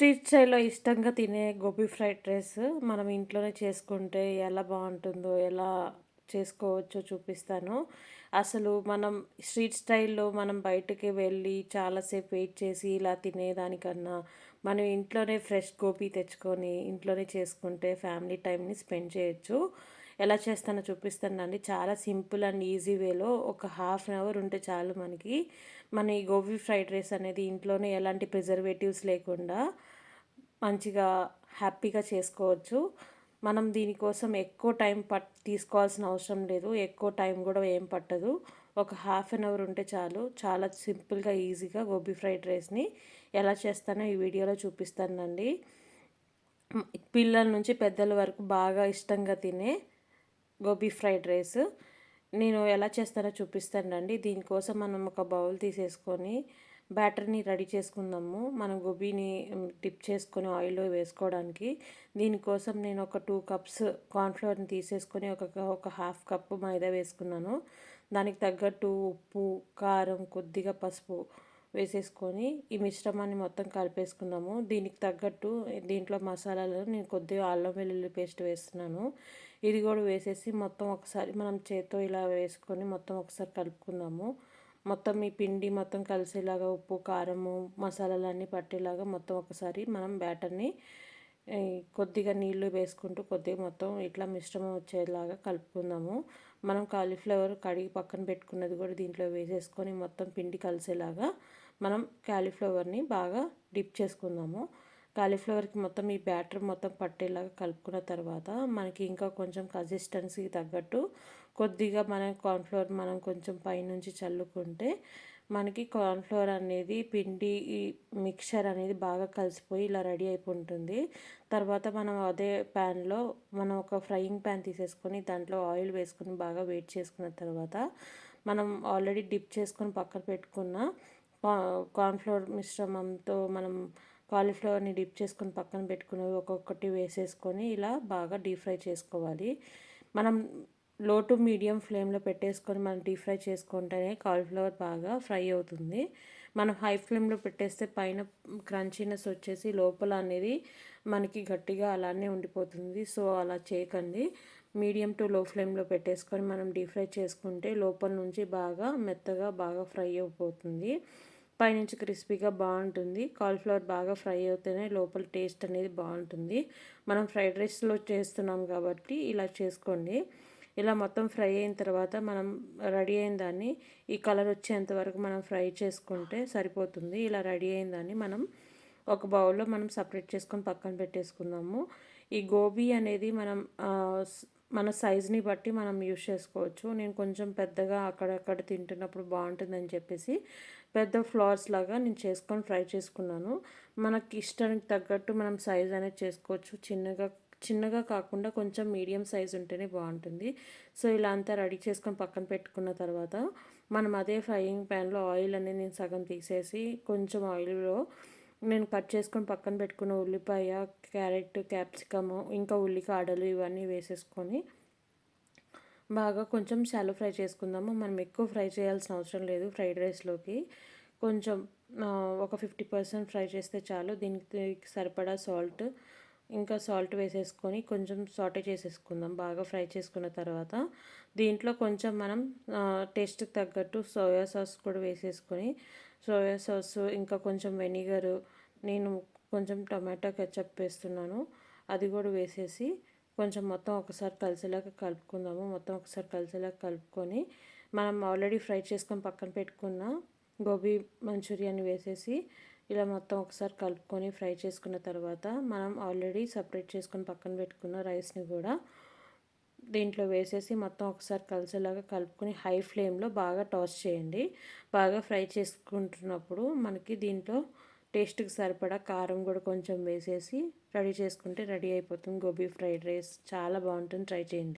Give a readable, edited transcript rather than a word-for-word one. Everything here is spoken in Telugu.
స్ట్రీట్ స్టైల్‌లో ఇష్టంగా తినే గోబీ ఫ్రైడ్ రైస్ మనం ఇంట్లోనే చేసుకుంటే ఎలా బావుంటుందో, ఎలా చేసుకోవచ్చో చూపిస్తాను. అసలు మనం స్ట్రీట్ స్టైల్‌లో మనం బయటకి వెళ్ళి చాలాసేపు వెయిట్ చేసి ఇలా తినేదానికన్నా, మనం ఇంట్లోనే ఫ్రెష్ గోబీ తెచ్చుకొని ఇంట్లోనే చేసుకుంటే ఫ్యామిలీ టైమ్‌ని స్పెండ్ చేయొచ్చు. ఎలా చేస్తానో చూపిస్తానండి. చాలా సింపుల్ అండ్ ఈజీ వేలో ఒక హాఫ్ అన్ అవర్ ఉంటే చాలు మనకి. మన ఈ గోబీ ఫ్రైడ్ రైస్ అనేది ఇంట్లోనే ఎలాంటి ప్రిజర్వేటివ్స్ లేకుండా మంచిగా హ్యాపీగా చేసుకోవచ్చు. మనం దీనికోసం ఎక్కువ టైం తీసుకోవాల్సిన అవసరం లేదు. ఎక్కువ టైం కూడా ఏం పట్టదు. ఒక హాఫ్ అన్ అవర్ ఉంటే చాలు. చాలా సింపుల్‌గా, ఈజీగా గోబీ ఫ్రైడ్ రైస్‌ని ఎలా చేస్తానో ఈ వీడియోలో చూపిస్తానండి. పిల్లల నుంచి పెద్దల వరకు బాగా ఇష్టంగా తినే గోబీ ఫ్రైడ్ రైస్ నేను ఎలా చేస్తానో చూపిస్తానండి. దీనికోసం మనం ఒక బౌల్ తీసేసుకొని బ్యాటర్ని రెడీ చేసుకుందాము. మనం గోబీని డిప్ చేసుకొని ఆయిల్లో వేసుకోవడానికి. దీనికోసం నేను ఒక 2 కప్స్ కార్న్‌ఫ్లోర్‌ని తీసేసుకొని ఒక హాఫ్ కప్పు మైదా వేసుకున్నాను. దానికి తగ్గట్టు ఉప్పు, కారం, కొద్దిగా పసుపు వేసేసుకొని ఈ మిశ్రమాన్ని మొత్తం కలిపేసుకుందాము. దీనికి తగ్గట్టు దీంట్లో మసాలాలు నేను కొద్దిగా అల్లం వెల్లుల్లి పేస్ట్ వేస్తున్నాను. ఇది కూడా వేసేసి మొత్తం ఒకసారి మనం చేత్తో ఇలా వేసుకొని మొత్తం ఒకసారి కలుపుకుందాము. మొత్తం ఈ పిండి మొత్తం కలిసేలాగా ఉప్పు, కారము, మసాలాలన్నీ పట్టేలాగా మొత్తం ఒకసారి మనం బ్యాటర్ని కొద్దిగా నీళ్లు వేసుకుంటూ కొద్దిగా మొత్తం ఇట్లా మిశ్రమం వచ్చేలాగా కలుపుకుందాము. మనం కాలీఫ్లవర్ కడిగి పక్కన పెట్టుకున్నది కూడా దీంట్లో వేసేసుకొని మొత్తం పిండి కలిసేలాగా మనం కాలీఫ్లవర్ని బాగా డిప్ చేసుకుందాము. కాలీఫ్లవర్కి మొత్తం ఈ బ్యాటర్ మొత్తం పట్టేలాగా కలుపుకున్న తర్వాత మనకి ఇంకా కొంచెం కన్సిస్టెన్సీకి తగ్గట్టు కొద్దిగా మన కార్న్ఫ్లోర్ మనం కొంచెం పైనుంచి చల్లుకుంటే మనకి కార్న్ఫ్లోర్ అనేది పిండి ఈ మిక్చర్ అనేది బాగా కలిసిపోయి ఇలా రెడీ అయిపోతుంది. తర్వాత మనం అదే ప్యాన్లో మనం ఒక ఫ్రైయింగ్ ప్యాన్ తీసేసుకొని దాంట్లో ఆయిల్ వేసుకొని బాగా వేడి చేసుకున్న తర్వాత మనం ఆల్రెడీ డిప్ చేసుకొని పక్కన పెట్టుకున్న కార్న్ఫ్లోర్ మిశ్రమంతో మనం కాలీఫ్లవర్ని డిప్ చేసుకొని పక్కన పెట్టుకున్నవి ఒక్కొక్కటి వేసేసుకొని ఇలా బాగా డీప్ ఫ్రై చేసుకోవాలి. మనం లో టు మీడియం ఫ్లేమ్లో పెట్టేసుకొని మనం డీప్ ఫ్రై చేసుకుంటేనే కాలీఫ్లవర్ బాగా ఫ్రై అవుతుంది. మనం హై ఫ్లేమ్లో పెట్టేస్తే పైన క్రంచీనెస్ వచ్చేసి లోపల అనేది మనకి గట్టిగా అలానే ఉండిపోతుంది. సో అలా చేయకండి. మీడియం టు లో ఫ్లేమ్లో పెట్టేసుకొని మనం డీప్ ఫ్రై చేసుకుంటే లోపల నుంచి బాగా మెత్తగా బాగా ఫ్రై అయిపోతుంది. పైనుంచి క్రిస్పీగా బాగుంటుంది. కాలీఫ్లవర్ బాగా ఫ్రై అవుతేనే లోపల టేస్ట్ అనేది బాగుంటుంది. మనం ఫ్రైడ్ రైస్లో చేస్తున్నాం కాబట్టి ఇలా చేసుకోండి. ఇలా మొత్తం ఫ్రై అయిన తర్వాత మనం రెడీ అయిన దాన్ని ఈ కలర్ వచ్చేంత వరకు మనం ఫ్రై చేసుకుంటే సరిపోతుంది. ఇలా రెడీ అయిన దాన్ని మనం ఒక బౌల్లో మనం సపరేట్ చేసుకొని పక్కన పెట్టేసుకుందాము. ఈ గోబీ అనేది మనం మన సైజుని బట్టి మనం యూస్ చేసుకోవచ్చు. నేను కొంచెం పెద్దగా అక్కడక్కడ తింటున్నప్పుడు బాగుంటుందని చెప్పేసి పెద్ద ఫ్లవర్స్ లాగా నేను చేసుకొని ఫ్రై చేసుకున్నాను. మనకి ఇష్టానికి తగ్గట్టు మనం సైజ్ అనేది చేసుకోవచ్చు. చిన్నగా కాకుండా కొంచెం మీడియం సైజ్ ఉంటేనే బాగుంటుంది. సో ఇలా అంతా రెడీ చేసుకొని పక్కన పెట్టుకున్న తర్వాత మనం అదే ఫ్రైయింగ్ ప్యాన్లో ఆయిల్ అనేది నేను సగం తీసేసి కొంచెం ఆయిల్లో నేను కట్ చేసుకొని పక్కన పెట్టుకున్న ఉల్లిపాయ, క్యారెట్, క్యాప్సికము ఇంకా ఉల్లికాడలు ఇవన్నీ వేసేసుకొని బాగా కొంచెం షాలో ఫ్రై చేసుకుందాము. మనం ఎక్కువ ఫ్రై చేయాల్సిన అవసరం లేదు. ఫ్రైడ్ రైస్లోకి కొంచెం ఒక 50% ఫ్రై చేస్తే చాలు. దీనికి సరిపడా సాల్ట్ వేసేసుకొని కొంచెం సాటే చేసేసుకుందాం. బాగా ఫ్రై చేసుకున్న తర్వాత దీంట్లో కొంచెం మనం టేస్ట్కి తగ్గట్టు సోయా సాస్ కూడా వేసేసుకొని సోయా సాస్ ఇంకా కొంచెం వెనిగరు, నేను కొంచెం టమాటో కెచప్ వేస్తున్నాను. అది కూడా వేసేసి కొంచెం మొత్తం ఒకసారి కలిసేలాగా కలుపుకుందాము. మొత్తం ఒకసారి కలిసేలాగా కలుపుకొని మనం ఆల్రెడీ ఫ్రై చేసుకొని పక్కన పెట్టుకున్న గోబీ మంచూరియాని వేసేసి ఇలా మొత్తం ఒకసారి కలుపుకొని ఫ్రై చేసుకున్న తర్వాత మనం ఆల్రెడీ సపరేట్ చేసుకొని పక్కన పెట్టుకున్న రైస్ని కూడా దీంట్లో వేసేసి మొత్తం ఒకసారి కలిసేలాగా కలుపుకొని హై ఫ్లేమ్లో బాగా టాస్ చేయండి. బాగా ఫ్రై చేసుకుంటున్నప్పుడు మనకి దీంట్లో టేస్ట్కి సరిపడా కారం కూడా కొంచెం వేసేసి రెడీ చేసుకుంటే రెడీ అయిపోతుంది గోబీ ఫ్రైడ్ రైస్. చాలా బాగుంటుంది. ట్రై చేయండి.